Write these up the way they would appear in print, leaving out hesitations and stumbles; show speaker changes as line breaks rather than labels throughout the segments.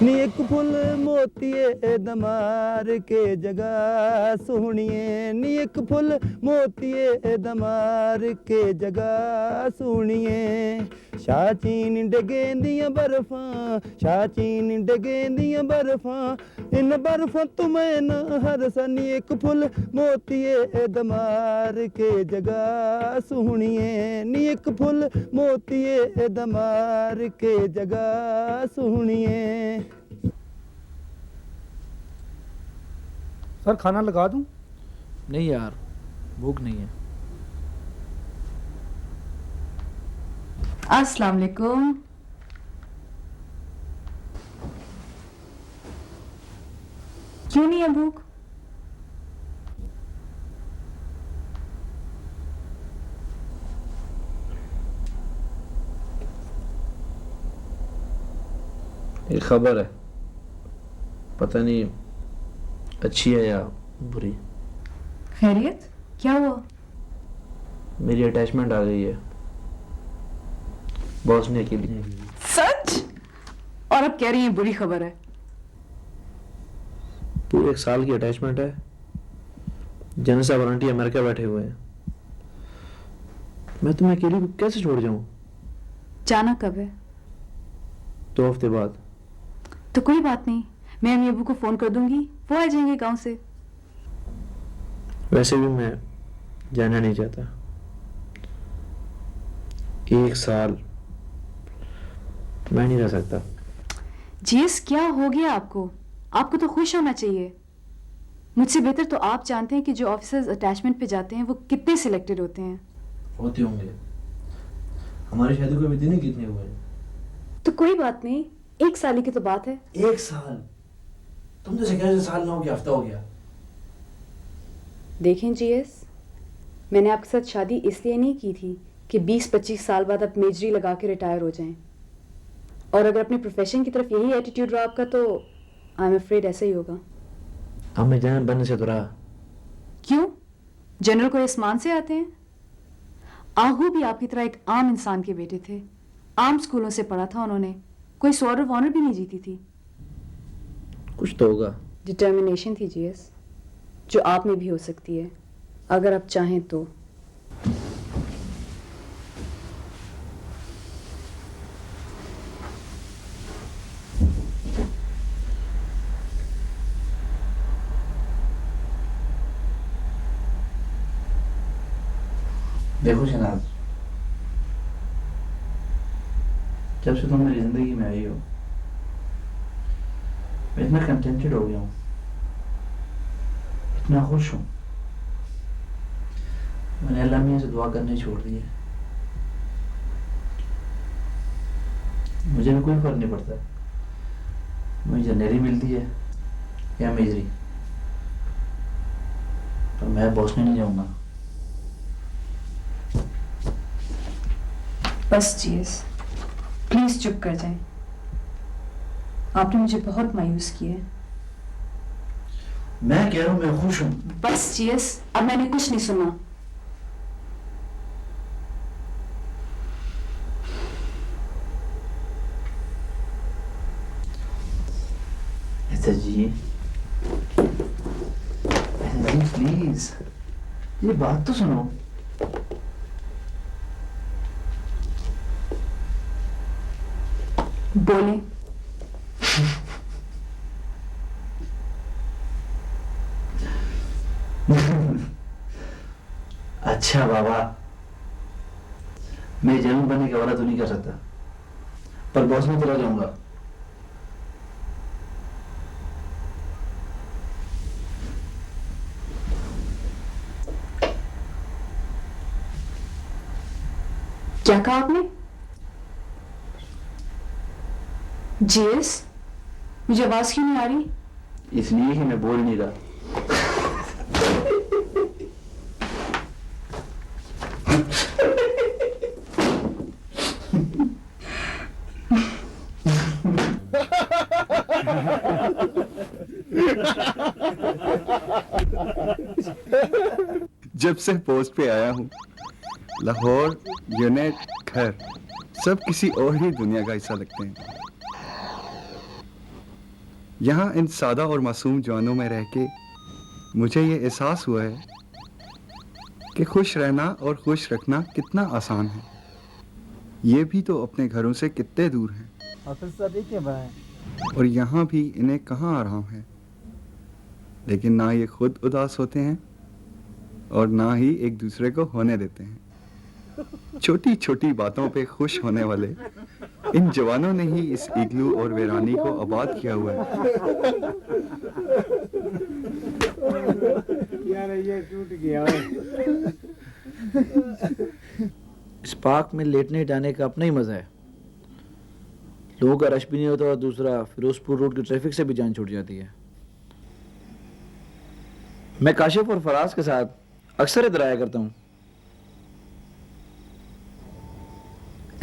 नी एक फुल मोतिये दमार के जगह सोहणिए नी एक फुल मोतिये दमार के जगह सोहणिए शाचीन डगेंदियां बर्फां शाचीन डगेंदियां बर्फां इन बर्फां तुम्हें न हरसा नी एक फुल मोतिये दमार के जगह सोहणिए नी एक फुल मोतिये दमार के जगह सोहणिए।
सर खाना लगा दूं?
नहीं यार, भूख नहीं है।
अस्सलाम वालेकुम। क्यों नहीं है भूख?
एक खबर है, पता नहीं अच्छी है या बुरी।
खैरियत? क्या हुआ?
मेरी अटैचमेंट आ गई है बॉस ने के लिए।
सच? और अब कह रही हैं बुरी खबर है?
पूरे 1 साल की अटैचमेंट है। जनसा वारंटी अमेरिका बैठे हुए हैं। मैं तुम्हें अकेली को कैसे छोड़ जाऊं?
जाना कब है?
2 हफ्ते बाद।
तो कोई बात नहीं, मैं अम्मी अबू को फोन कर दूंगी, वो आ जाएंगे गांव से।
वैसे भी मैं जाना नहीं चाहता। 1 साल मैं नहीं रह सकता।
जीस, क्या हो गया आपको? आपको तो खुश होना चाहिए। मुझसे बेहतर तो आप जानते हैं कि जो ऑफिसर्स अटैचमेंट पे जाते हैं वो कितने सिलेक्टेड होते हैं।
होते होंगे। हमारी शादी को अभी दिन ही कितने हुए?
तो कोई बात नहीं, 1 साल ही की तो बात है।
1 साल? तुम तो कह साल ना हो गया, हफ्ता हो गया।
देखें जीएस, मैंने आपके साथ शादी इसलिए नहीं की थी कि 20-25 साल बाद आप मेजरी लगा के रिटायर हो जाएं। और अगर अपने प्रोफेशन की तरफ यही एटीट्यूड रहा आपका तो आई एम अफ्रेड ऐसा ही होगा।
अब मैं जनरल बनने से तो रहा।
क्यों? जनरल को आसमान से आते हैं? आहू भी आपकी तरह एक आम इंसान के बेटे थे। आम स्कूलों से पढ़ा था उन्होंने, कोई स्वॉर्ड ऑफ ऑनर भी नहीं जीती थी।
कुछ तो होगा।
डिटर्मिनेशन थी जीएस, जो आप में भी हो सकती है अगर आप चाहें तो।
देखो शहनाज, जब से तुम मेरी जिंदगी में आई हो मैं इतना कंटेंटेड हो गया हूँ, इतना खुश हूँ। मैंने अल्लाह मियां से दुआ करने छोड़ दी है। मुझे भी कोई फर्क नहीं पड़ता मुझे जनरली मिलती है या मेजरी, पर मैं बॉस में नहीं जाऊंगा।
बस जीएस, प्लीज चुप कर जाएं। आपने मुझे बहुत मायूस किया है।
मैं कह रहा हूं मैं खुश हूं।
बस जीएस, अब मैंने कुछ नहीं सुना।
ऐसा जी प्लीज, ये बात तो सुनो।
बोले।
अच्छा बाबा, मैं जनरल बनने का वादा तो नहीं कर सकता, पर बॉस में चला जाऊंगा।
क्या कहा आपने? जीएस, मुझे आवाज क्यों नहीं आ रही?
इसलिए ही मैं बोल नहीं रहा।
जब से पोस्ट पे आया हूँ, लाहौर, यूनिट, घर सब किसी और ही दुनिया का हिस्सा लगते हैं। यहाँ इन सादा और मासूम जवानों में रह के मुझे ये एहसास हुआ है कि खुश रहना और खुश रखना कितना आसान है। ये भी तो अपने घरों से कितने दूर हैं और यहाँ भी इन्हें कहाँ आराम है। लेकिन ना ये खुद उदास होते हैं और ना ही एक दूसरे को होने देते हैं। छोटी छोटी बातों पे खुश होने वाले इन जवानों ने ही इस इग्लू और वीरानी को आबाद किया हुआ है।
यार ये टूट गया।
इस पार्क में लेटने जाने का अपना ही मजा है। लोगों का रश भी नहीं होता और दूसरा फिरोजपुर रोड की ट्रैफिक से भी जान छूट जाती है। मैं काशिफ और फराज के साथ अक्सर इधर आया करता हूँ।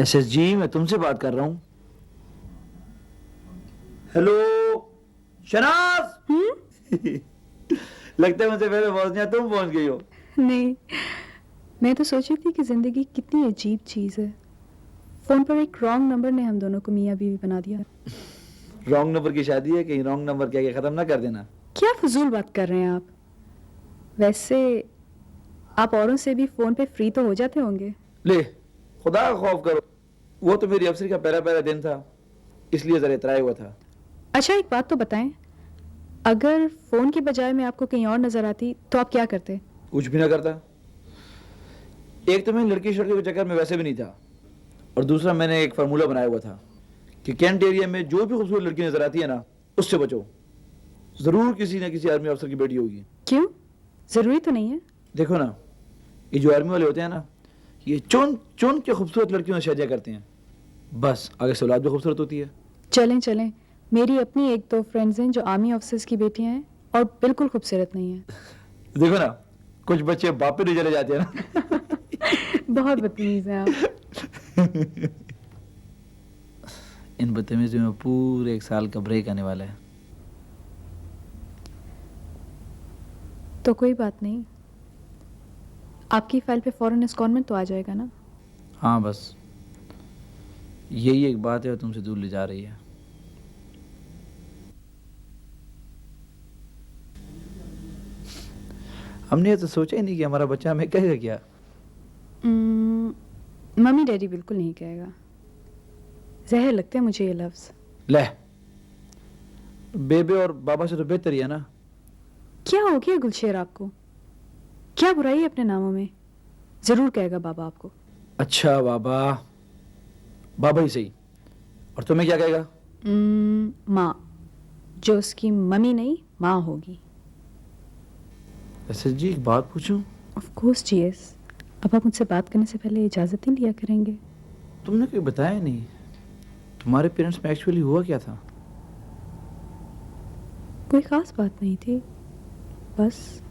SSG, मैं तुमसे बात कर रहा हूँ। हेलो शनाज। लगता है मुझसे पहले पहुंचना तुम पहुंच गई हो।
नहीं, मैं तो सोच रही थी कि जिंदगी कितनी अजीब चीज है। फोन पर एक रॉन्ग नंबर ने हम दोनों को मियाँ बीवी बना दिया।
रॉन्ग नंबर की शादी है, कहीं रॉन्ग नंबर क्या खत्म ना कर देना।
क्या फजूल बात कर रहे हैं आप? वैसे आप औरों से भी फोन पे फ्री तो हो जाते होंगे।
ले खुदा का खौफ करो, वो तो मेरी अफसरी का पहला दिन था, इसलिए जरा इतराया हुआ था।
अच्छा एक बात तो बताएं, अगर फोन के बजाय मैं आपको कहीं और नजर आती तो आप क्या करते?
कुछ भी ना करता। एक तो मैं लड़की शड़की के चक्कर में वैसे भी नहीं था, और दूसरा मैंने एक फार्मूला बनाया हुआ था कि कैंट एरिया में जो भी खूबसूरत लड़की नजर आती है ना, उससे बचो। जरूर किसी ना किसी आर्मी अफसर की बेटी होगी।
क्यों? जरूरी तो नहीं है।
देखो ना, ये जो आर्मी वाले होते हैं ना, ये चुन चुन के खूबसूरत लड़कियों से शादियां करते हैं, बस आगे से औलाद भी खूबसूरत होती है।
चलें चलें, मेरी अपनी एक दो फ्रेंड्स हैं जो आर्मी ऑफिसर्स की बेटियां हैं और बिल्कुल खूबसूरत नहीं है।
देखो ना, कुछ बच्चे बाप पे नहीं चले जाते हैं ना।
बहुत बदतमीज हैं आप।
इन बदतमीजियों में पूरे 1 साल का ब्रेक आने वाला है।
तो कोई बात नहीं, आपकी फाइल पे फौरन एस्कॉनमेंट तो आ जाएगा ना?
हाँ, बस यही एक बात है और तुमसे दूर ले जा रही है। हमने ये तो सोचा ही नहीं कि हमारा बच्चा हमें कहेगा क्या।
मम्मी डैडी बिल्कुल नहीं कहेगा। जहर लगते हैं मुझे ये लफ्ज।
ले, बेबे और बाबा से तो बेहतर ही है ना।
क्या हो गया गुलशेर आपको? क्या बुराई है अपने नामों में? जरूर कहेगा बाबा आपको।
अच्छा बाबा, बाबा ही सही। और तुम्हें क्या कहेगा?
माँ, जो उसकी मम्मी नहीं माँ होगी।
ऐसे जी एक बात पूछूं?
ऑफ कोर्स जी यस। अब आप मुझसे बात करने से पहले इजाजत ही लिया करेंगे।
तुमने कोई बताया नहीं, तुम्हारे पेरेंट्स में एक्चुअली हुआ क्या था?
कोई खास बात नहीं थी, बस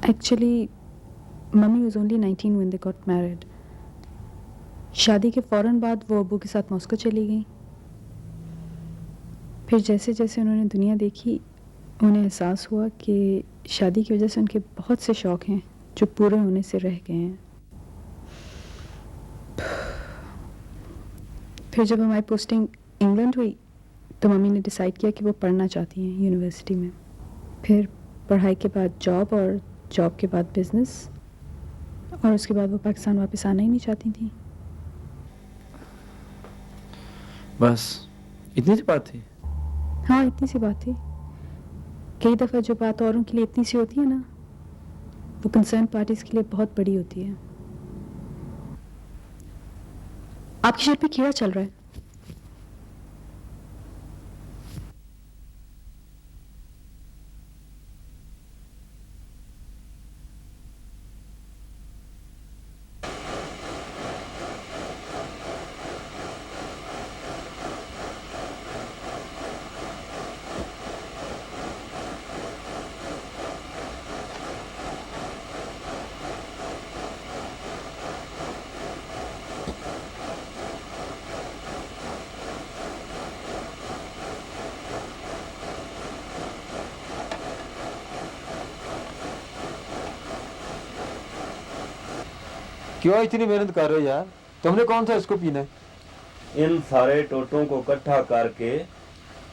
actually mummy was only 19 when they got married. शादी के फौरन बाद वो अब्बू के साथ मॉस्को चली गई। फिर जैसे जैसे उन्होंने दुनिया देखी, उन्हें एहसास हुआ कि शादी की वजह से उनके बहुत से शौक हैं जो पूरे होने से रह गए हैं। फिर जब हमारी पोस्टिंग इंग्लैंड हुई तो मम्मी ने डिसाइड किया कि वो पढ़ना चाहती हैं यूनिवर्सिटी में। फिर पढ़ाई के बाद जॉब और जॉब के बाद बिजनेस, और उसके बाद वो पाकिस्तान वापस आना ही नहीं चाहती थी।
बस इतनी सी बात थी?
हाँ, इतनी सी बात थी। कई दफ़ा जो बात औरों के लिए इतनी सी होती है ना, वो कंसर्न पार्टीज के लिए बहुत बड़ी होती है। आपकी शर्ट पे कीड़ा चल रहा है।
क्यों इतनी मेहनत कर रहे हो यार? तुमने कौन सा इसको पीना है?
इन सारे टोटों को इकट्ठा करके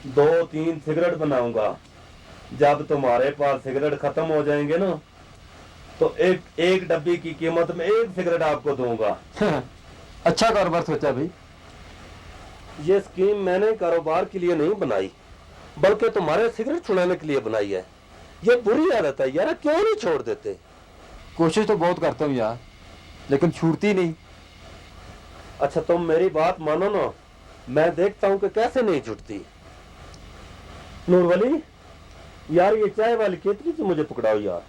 2-3 सिगरेट बनाऊंगा। जब तुम्हारे पास सिगरेट खत्म हो जाएंगे ना तो एक डब्बी की कीमत में 1 सिगरेट आपको दूंगा।
अच्छा कारोबार सोचा भाई।
ये स्कीम मैंने कारोबार के लिए नहीं बनाई बल्कि तुम्हारे सिगरेट छुड़ाने के लिए बनाई है। ये बुरी आदत है यार, क्यों नहीं छोड़ देते?
कोशिश तो बहुत करता हूँ यार, लेकिन छूटती नहीं।
अच्छा तुम मेरी बात मानो ना, मैं देखता हूँ कि कैसे नहीं छूटती। नूरवली यार, ये चाय वाली केतली से मुझे पकड़ाओ यार।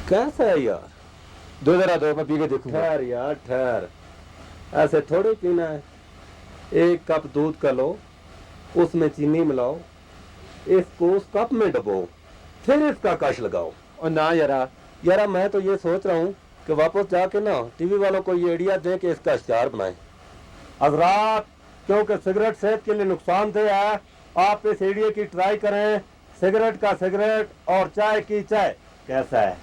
कैसा है यार?
दो जरा दो, मैं पी के देखूंगा।
ठहर यार ठहर, ऐसे थोड़े पीना है। 1 कप दूध का लो, उसमें चीनी मिलाओ, इसको उस कप में डबो, फिर इसका कश लगाओ।
और ना यारा,
मैं तो ये सोच रहा हूँ कि वापस जाके ना टीवी वालों को ये आइडिया दें कि इसका अचार बनाएं। हजरात, क्योंकि सिगरेट सेहत के लिए नुकसानदेह है, आप इस आइडिया की ट्राई करें। सिगरेट का सिगरेट और चाय की चाय। कैसा है?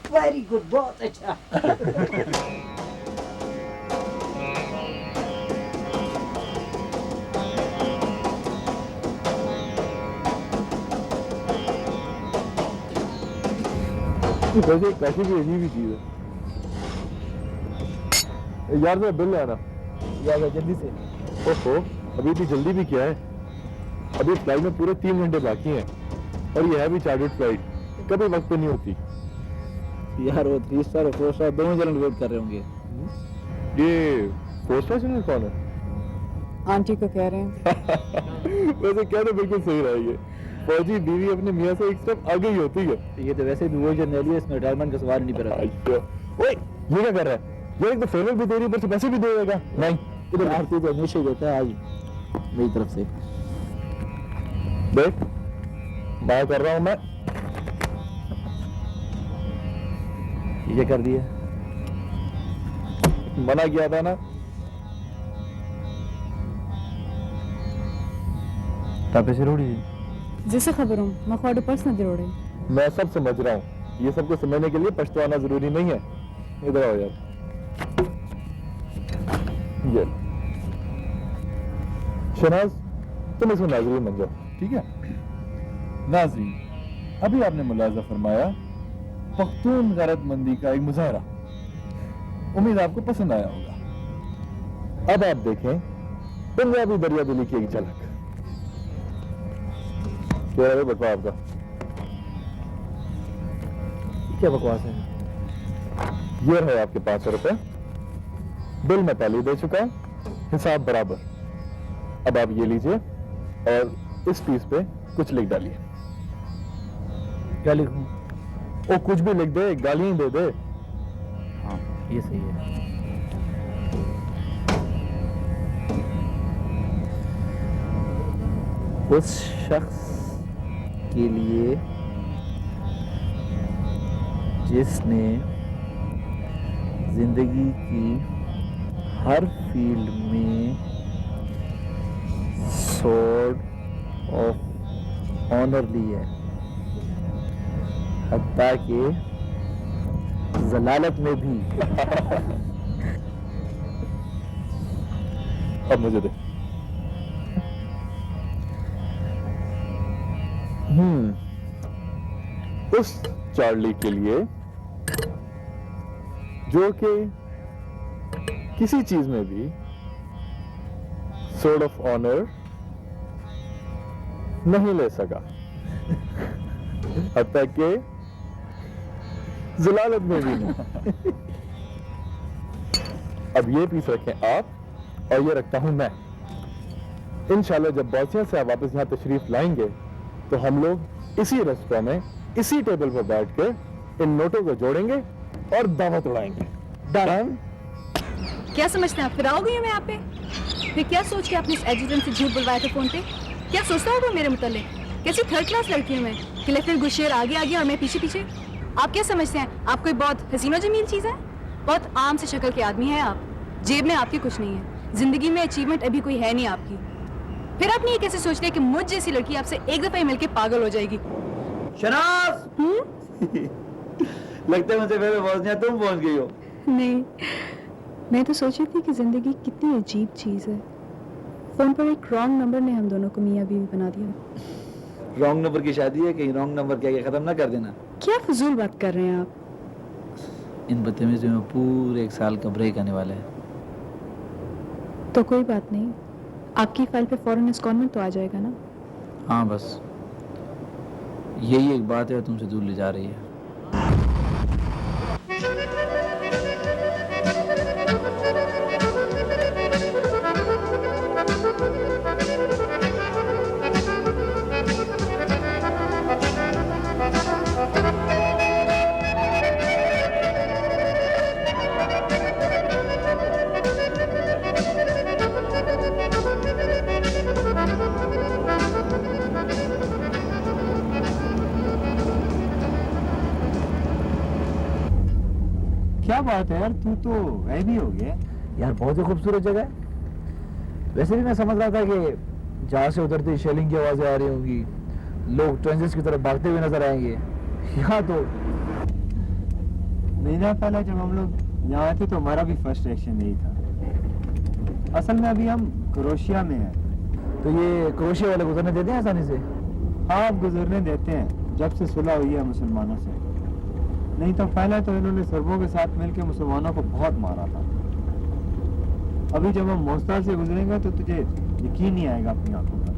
वेरी गुड, बहुत अच्छा।
वैसे पैसे भी अजीब ही चीज है यार। मेरा बिल आना यार जल्दी से। ओहो, अभी इतनी जल्दी भी क्या है? अभी फ्लाइट में पूरे 3 घंटे बाकी हैं और ये है भी चार्टर्ड फ्लाइट, कभी वक्त पे नहीं होती
यार। वो 3 स्टार और 4 स्टार दोनों जन वेट कर रहे होंगे।
ये 4 स्टार चैनल कौन है?
आंटी को कह रहे हैं।
वैसे क्या तो बिल्कुल सही रहा है। फौजी बीवी अपने मियाँ से एक स्टेप आगे ही होती है।
ये तो वैसे भी वो जर्नल है, इसमें रिटायरमेंट का सवाल नहीं पैदा।
ओए, ये क्या कर रहा है? ये एक तो फेवरेट भी दे रही है, ऊपर से पैसे भी देगा। नहीं,
इधर भारतीय तो हमेशा ही देता है, आज मेरी तरफ से।
देख, बाय कर रहा हूं मैं।
ये कर दिया,
मना किया था ना।
पैसे रोड़ी
जिसे खबर हूँ मैं खोड़े पर्स न दिरोड़े।
मैं सब समझ रहा हूँ, ये सबको समझने के लिए पछताना जरूरी नहीं है। इधर आओ यार। ये शहनाज, तुम इसमें नाज़रीन बन जाओ, ठीक है? नाज़रीन, अभी आपने मुलाजा फरमाया पख्तून गैरतमंदी का एक मुजाहरा। उम्मीद आपको पसंद आया होगा। अब आप देखें पंजाबी दरिया दिली की एक झलक। क्या है बटवा आपका?
क्या बकवास है?
ये रहे आपके 500 रुपए। बिल मैं पहले दे चुका, हिसाब बराबर। अब आप ये लीजिए और इस पीस पे कुछ लिख डालिए।
क्या लिखूं?
वो कुछ भी लिख दे, गाली दे दे।
हाँ, ये सही है। उस शख्स के लिए जिसने जिंदगी की हर फील्ड में स्वॉर्ड ऑफ ऑनर ली है, हत्ता के जलालत में भी।
अब मुझे दे। उस चार्ली के लिए जो कि किसी चीज में भी स्वॉर्ड ऑफ ऑनर नहीं ले सका, हत्ता के जलालत में भी नहीं। अब ये पीस रखें आप और ये रखता हूं मैं। इंशाल्लाह जब बॉसिया से आप वापस यहां तशरीफ लाएंगे तो हम लोग इसी रेस्टोरेंट में इसी टेबल पर बैठ के इन नोटों को जोड़ेंगे और दावत उड़ाएंगे। डन?
क्या समझते हैं आप, फिर आओगे मैं यहाँ पे? फिर क्या सोच के आपने इस एजेंट से झूठ बुलवाया था फोन पे? क्या सोचता होगा मेरे मुतालिक? कैसी थर्ड क्लास लड़की हूँ मैं? कि लेफ्टिनेंट गुशेर आगे आगे और मैं पीछे पीछे? आप क्या समझते हैं आप कोई बहुत हसीनो जमील चीज है? बहुत आम से शक्ल के आदमी हैं आप। जेब में आपके कुछ नहीं है, जिंदगी में अचीवमेंट अभी कोई है नहीं आपकी। फिर आप ये कैसे सोच रहे कि मुझ जैसी लड़की आपसे एक दफा ही मिलके पागल हो जाएगी?
शनाज लगता है मुझसे पहले पहुंच गया, तुम पहुंच गई हो।
नहीं, मैं तो सोची थी कि जिंदगी कितनी अजीब चीज है। फोन पर एक रॉन्ग नंबर ने हम दोनों को मियां बीवी बना दिया।
रॉन्ग नंबर की शादी है, कहीं रॉन्ग नंबर क्या खत्म ना कर देना।
क्या फजूल बात कर रहे हैं आप?
इन बदतमीजियों में पूरे 1 साल का ब्रेक आने वाला है।
तो कोई बात नहीं, आपकी फाइल पे फौरन इस्कॉनमेंट तो आ जाएगा ना?
हाँ, बस यही एक बात है तुमसे दूर ले जा रही है।
क्या बात है यार, तू तो गायब ही हो गया।
यार बहुत ही खूबसूरत जगह है। वैसे भी मैं समझ रहा था कि जहाँ से उतरती शेलिंग की आवाजें आ रही होंगी, लोग ट्रेंजेस की तरफ भागते हुए नजर आएंगे। यहाँ तो
महीना पहले जब हम लोग यहाँ आए थे तो हमारा भी फर्स्ट रिएक्शन यही था। असल में अभी हम क्रोशिया में हैं।
तो ये क्रोशिया वाले गुजरने देते हैं आसानी से?
हाँ, अब गुजरने देते हैं जब से सुलह हुई है मुसलमानों से। नहीं तो पहले तो इन्होंने सर्बों के साथ मिलकर मुसलमानों को बहुत मारा था। अभी जब हम मोस्तार से गुजरेंगे तो तुझे यकीन नहीं आएगा अपनी आंखों पर।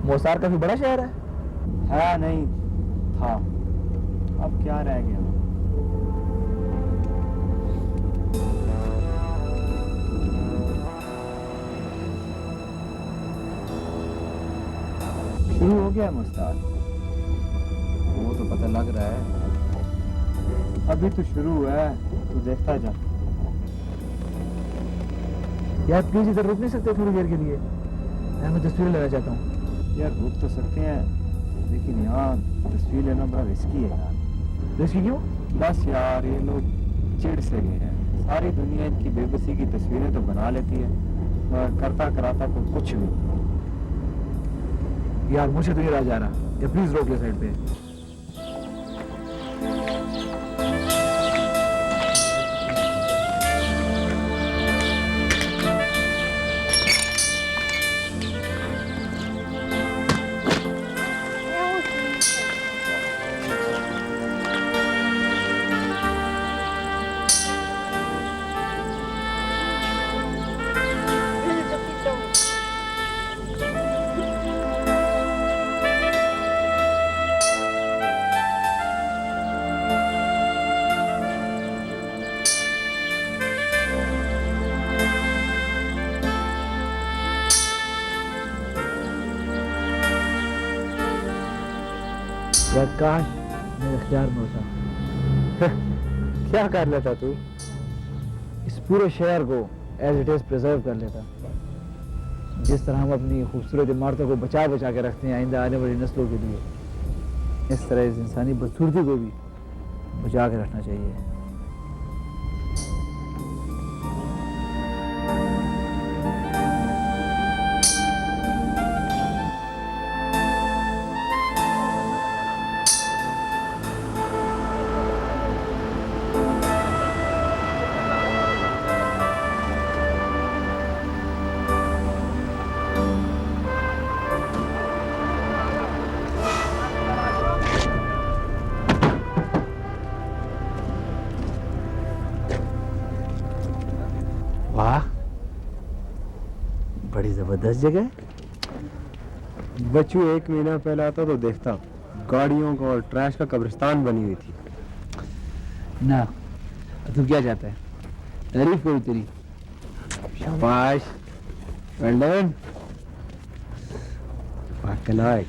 मोसार काफी बड़ा शहर है।
है नहीं था, अब क्या रह गया। शुरू हो गया मुस्तार।
वो तो पता लग रहा है।
अभी तो शुरू हुआ है, तू देखता जा।
यार प्लीज इधर रुक नहीं सकते थोड़ी देर के लिए? मैं तस्वीर लेना चाहता हूँ।
यार रुक तो सकते हैं, लेकिन यहाँ तस्वीर लेना बड़ा रिस्की है यार।
रिस्की क्यों?
बस यार ये लोग चिढ़ से गए हैं। सारी दुनिया इनकी बेबसी की तस्वीरें तो बना लेती है, मगर करता कराता को कुछ भी।
यार मुझे तो ये राह जा रहा, या प्लीज रोक ले साइड पे। यार काश मेरे इख्तियार में होता।
क्या कर लेता तू?
इस पूरे शहर को एज इट इज प्रिजर्व कर लेता। जिस तरह हम अपनी खूबसूरत इमारतों को बचा बचा के रखते हैं आइंदा आने वाली नस्लों के लिए, इस तरह इस इंसानी बदसूरती को भी बचा के रखना चाहिए। वाह, बड़ी जबरदस्त जगह है।
बच्चू 1 महीना पहले आता तो देखता, गाड़ियों का और ट्रैश का कब्रिस्तान बनी हुई थी।
ना तू क्या चाहता है? तारीफ करूं तेरी?
शाबाश, वेल डन। वाकई,